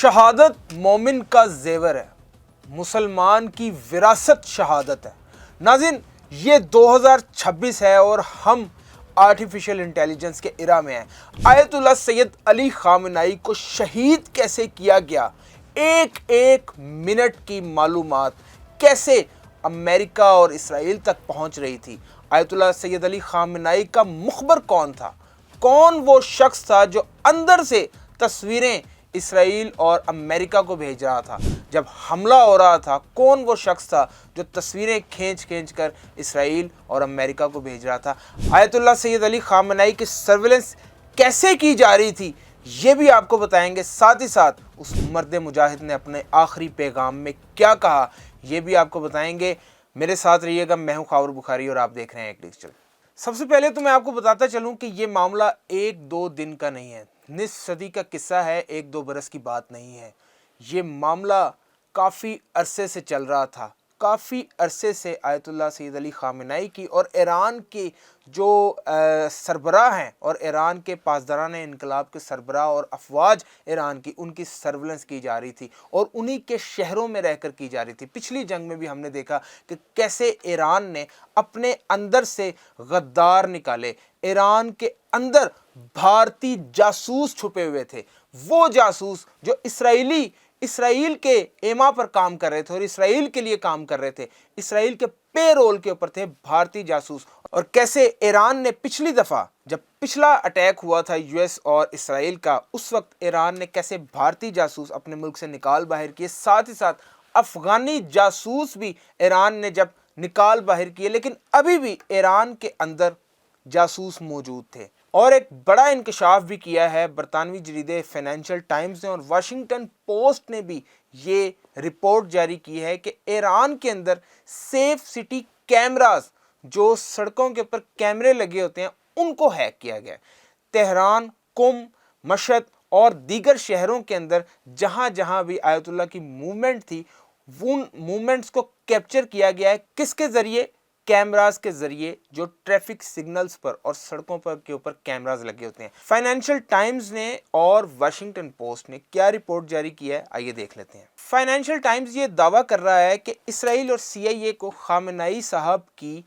शहादत मोमिन का जेवर है, मुसलमान की विरासत शहादत है। नाज़रीन, ये 2026 है और हम आर्टिफिशियल इंटेलिजेंस के इरा में हैं। आयतुल्लाह सैयद अली खामेनेई को शहीद कैसे किया गया, एक एक मिनट की मालूमात कैसे अमेरिका और इसराइल तक पहुंच रही थी। आयतुल्लाह सैयद अली खामेनेई का मुखबर कौन था, कौन वो शख्स था जो अंदर से तस्वीरें इसराइल और अमेरिका को भेज रहा था। जब हमला हो रहा था, कौन वो शख्स था जो तस्वीरें खींच खींच कर इसराइल और अमेरिका को भेज रहा था। आयतुल्लाह सैयद अली खामेनेई की सर्विलेंस कैसे की जा रही थी, ये भी आपको बताएंगे। साथ ही साथ उस मर्द मुजाहिद ने अपने आखिरी पैगाम में क्या कहा, ये भी आपको बताएंगे। मेरे साथ रहिएगा। मैं हूं खावर बुखारी और आप देख रहे हैं एक डिजिटल। सबसे पहले तो मैं आपको बताता चलूं कि ये मामला एक दो दिन का नहीं है, निस्फ सदी का किस्सा है, एक दो बरस की बात नहीं है। ये मामला काफ़ी अरसे से चल रहा था, काफ़ी अरसे से आयतुल्लाह सैयद अली खामेनेई की और ईरान के जो सरबराह हैं और ईरान के पासदारान इनकलाब के सरबराह और अफवाज ईरान की, उनकी सर्विलेंस की जा रही थी और उन्हीं के शहरों में रहकर की जा रही थी। पिछली जंग में भी हमने देखा कि कैसे ईरान ने अपने अंदर से गद्दार निकाले। ईरान के अंदर भारतीय जासूस छुपे हुए थे, वो जासूस जो इसराइल के एमा पर काम कर रहे थे और इसराइल के लिए काम कर रहे थे, इसराइल के पे रोल के ऊपर थे भारतीय जासूस। और कैसे ईरान ने पिछली दफ़ा जब पिछला अटैक हुआ था यूएस और इसराइल का, उस वक्त ईरान ने कैसे भारतीय जासूस अपने मुल्क से निकाल बाहर किए। साथ ही साथ अफगानी जासूस भी ईरान ने जब निकाल बाहर किए, लेकिन अभी भी ईरान के अंदर जासूस मौजूद थे। और एक बड़ा इंकशाफ भी किया है बरतानवी जरीदे फाइनेंशियल टाइम्स ने और वाशिंगटन पोस्ट ने भी ये रिपोर्ट जारी की है कि ईरान के अंदर सेफ सिटी कैमरास, जो सड़कों के ऊपर कैमरे लगे होते हैं, उनको हैक किया गया। तेहरान, कुम, मशहद और दीगर शहरों के अंदर जहां जहां भी आयतुल्लाह की मूवमेंट थी, उन मूवमेंट्स को कैप्चर किया गया है। किसके ज़रिए? कैमरास के जरिए, जो ट्रैफिक सिग्नल्स पर और सड़कों पर के ऊपर कैमरास लगे होते हैं। फाइनेंशियल टाइम्स ने और वाशिंगटन पोस्ट ने क्या रिपोर्ट जारी की है, आइए देख लेते हैं। फाइनेंशियल टाइम्स ये दावा कर रहा है कि इसराइल और सीआईए को खामेनेई साहब की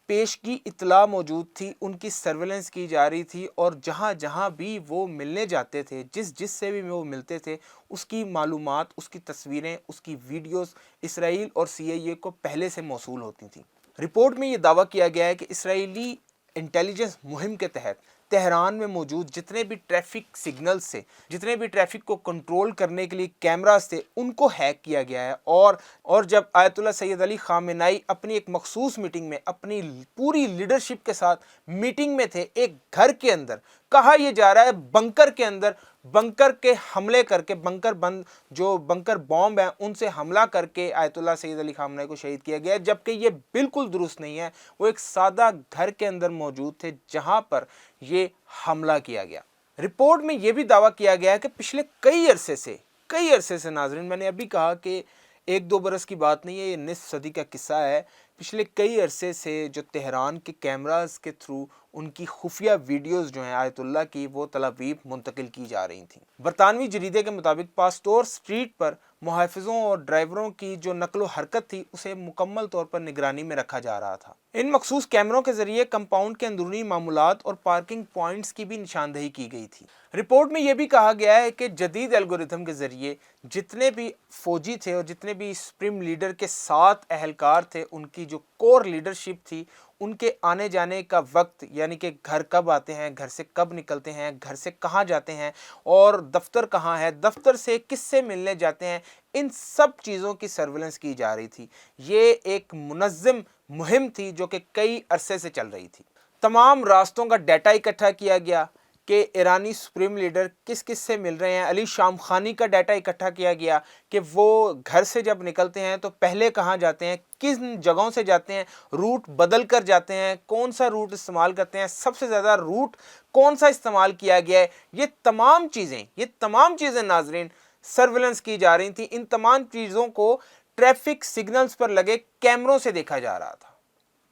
पेशगी इत्तला मौजूद थी, उनकी सर्वेलेंस की जा रही थी और जहां जहां भी वो मिलने जाते थे, जिससे भी वो मिलते थे, उसकी मालूमात, उसकी तस्वीरें, उसकी वीडियोस इसराइल और सीआईए को पहले से मौसूल होती थी। रिपोर्ट में ये दावा किया गया है कि इसराइली इंटेलिजेंस मुहिम के तहत तेहरान में मौजूद जितने भी ट्रैफिक सिग्नल्स से, जितने भी ट्रैफिक को कंट्रोल करने के लिए कैमरास थे, उनको हैक किया गया है। और जब आयतुल्लाह सैयद अली खामेनेई अपनी एक मखसूस मीटिंग में अपनी पूरी लीडरशिप के साथ मीटिंग में थे, एक घर के अंदर, कहा यह जा रहा है बंकर के अंदर, बंकर के हमले करके, बंकर बंद जो बंकर बॉम्ब हैं उनसे हमला करके आयतुल्लाह सैयद अली खामेनेई को शहीद किया गया, जबकि ये बिल्कुल दुरुस्त नहीं है। वो एक सादा घर के अंदर मौजूद थे जहां पर ये हमला किया गया। रिपोर्ट में यह भी दावा किया गया है कि पिछले कई अरसे से नाजरीन, मैंने अभी कहा कि एक दो बरस की बात नहीं है, ये निस्फ सदी का किस्सा है। पिछले कई अरसे से जो तेहरान के कैमरास के थ्रू उनकी खुफिया वीडियोस जो हैं आयतुल्लाह की, वो तल अवीव मुंतकिल की जा रही थी। बरतानवी जरीदे के मुताबिक पास्टोर स्ट्रीट पर मुहाफिजों और ड्राइवरों की जो नकलो हरकत थी, उसे मुकम्मल तौर पर निगरानी में रखा जा रहा था। इन मखसूस कैमरों के जरिए कंपाउंड के अंदरूनी मामूलात और पार्किंग पॉइंट्स की भी निशानदही की गई थी। रिपोर्ट में यह भी कहा गया है कि जदीद एल्गोरिथम के जरिए जितने भी फौजी थे और जितने भी सुप्रीम लीडर के 7 अहलकार थे, उनकी जो कोर लीडरशिप थी, उनके आने जाने का वक्त, यानी कि घर कब आते हैं, घर से कब निकलते हैं, घर से कहाँ जाते हैं और दफ्तर कहाँ है, दफ्तर से किससे मिलने जाते हैं, इन सब चीज़ों की सर्विलेंस की जा रही थी। ये एक मुनज़्ज़म मुहिम थी जो कि कई अरसे से चल रही थी। तमाम रास्तों का डाटा इकट्ठा किया गया कि ईरानी सुप्रीम लीडर किस किस से मिल रहे हैं। अली शामखानी का डाटा इकट्ठा किया गया कि वो घर से जब निकलते हैं तो पहले कहाँ जाते हैं, किस जगहों से जाते हैं, रूट बदल कर जाते हैं, कौन सा रूट इस्तेमाल करते हैं, सबसे ज़्यादा रूट कौन सा इस्तेमाल किया गया है। ये तमाम चीज़ें नाजरीन सर्विलेंस की जा रही थी। इन तमाम चीज़ों को ट्रैफिक सिग्नल्स पर लगे कैमरों से देखा जा रहा था।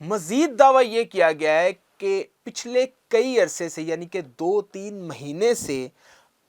मज़ीद दावा यह किया गया है कि पिछले कई अरसे से, यानी कि 2-3 महीने से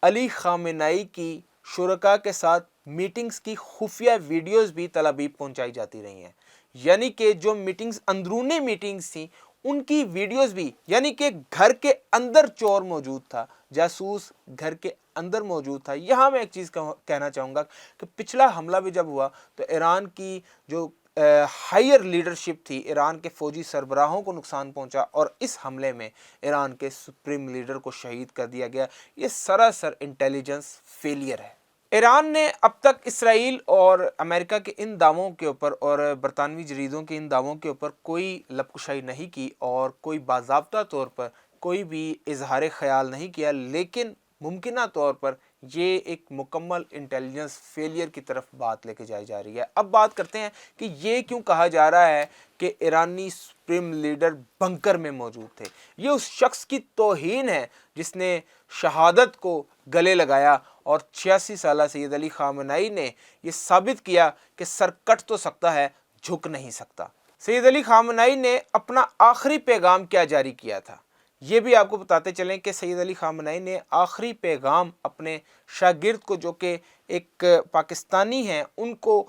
अली खामेनेई की शुरका के साथ मीटिंग्स की खुफिया वीडियोस भी तल अबीब पहुंचाई जाती रही हैं। यानी कि जो मीटिंग्स अंदरूनी मीटिंग्स थी उनकी वीडियोस भी, यानी कि घर के अंदर चोर मौजूद था, जासूस घर के अंदर मौजूद था। यहाँ मैं एक चीज़ कहना चाहूँगा कि पिछला हमला भी जब हुआ तो ईरान की जो हायर लीडरशिप थी, ईरान के फौजी सरबराहों को नुकसान पहुंचा और इस हमले में ईरान के सुप्रीम लीडर को शहीद कर दिया गया। ये सरासर इंटेलिजेंस फेलियर है। ईरान ने अब तक इसराइल और अमेरिका के इन दावों के ऊपर और बरतानवी जरीदों के इन दावों के ऊपर कोई लपकुशाई नहीं की और कोई बाज़ाब्ता तौर पर कोई भी इजहार ख्याल नहीं किया, लेकिन मुमकिना तौर पर ये एक मुकम्मल इंटेलिजेंस फेलियर की तरफ बात लेके जाई जा रही है। अब बात करते हैं कि ये क्यों कहा जा रहा है कि ईरानी सुप्रीम लीडर बंकर में मौजूद थे। ये उस शख्स की तौहीन है जिसने शहादत को गले लगाया और 86 साल सैयद अली खामनेई ने ये साबित किया कि सर कट तो सकता है, झुक नहीं सकता। सैयद अली खामनेई ने अपना आखिरी पैगाम क्या जारी किया था, ये भी आपको बताते चलें कि सैयद अली खामनेई ने आखिरी पैगाम अपने शागिर्द को, जो कि एक पाकिस्तानी हैं, उनको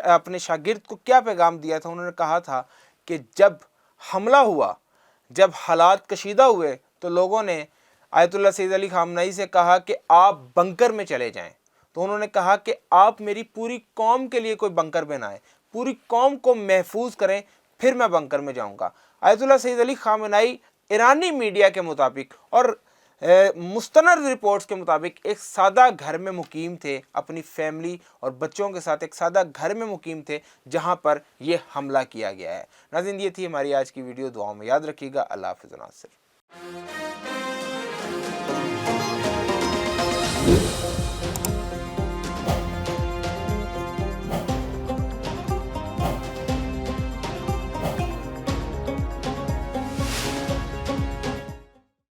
अपने शागिर्द को क्या पैगाम दिया था। उन्होंने कहा था कि जब हमला हुआ, जब हालात कशीदा हुए तो लोगों ने आयतुल्लाह सैयद अली खामनेई से कहा कि आप बंकर में चले जाएं। तो उन्होंने कहा कि आप मेरी पूरी कौम के लिए कोई बंकर बनाएं, पूरी कौम को महफूज करें, फिर मैं बंकर में जाऊंगा। आयतुल्लाह सैयद अली खामनेई ईरानी मीडिया के मुताबिक और मुस्तनद रिपोर्ट्स के मुताबिक एक सादा घर में मुकीम थे, अपनी फैमिली और बच्चों के साथ एक सादा घर में मुकीम थे जहां पर यह हमला किया गया है। नाज़रीन, ये थी हमारी आज की वीडियो। दुआ में याद रखिएगा। अल्लाह हाफ़िज़।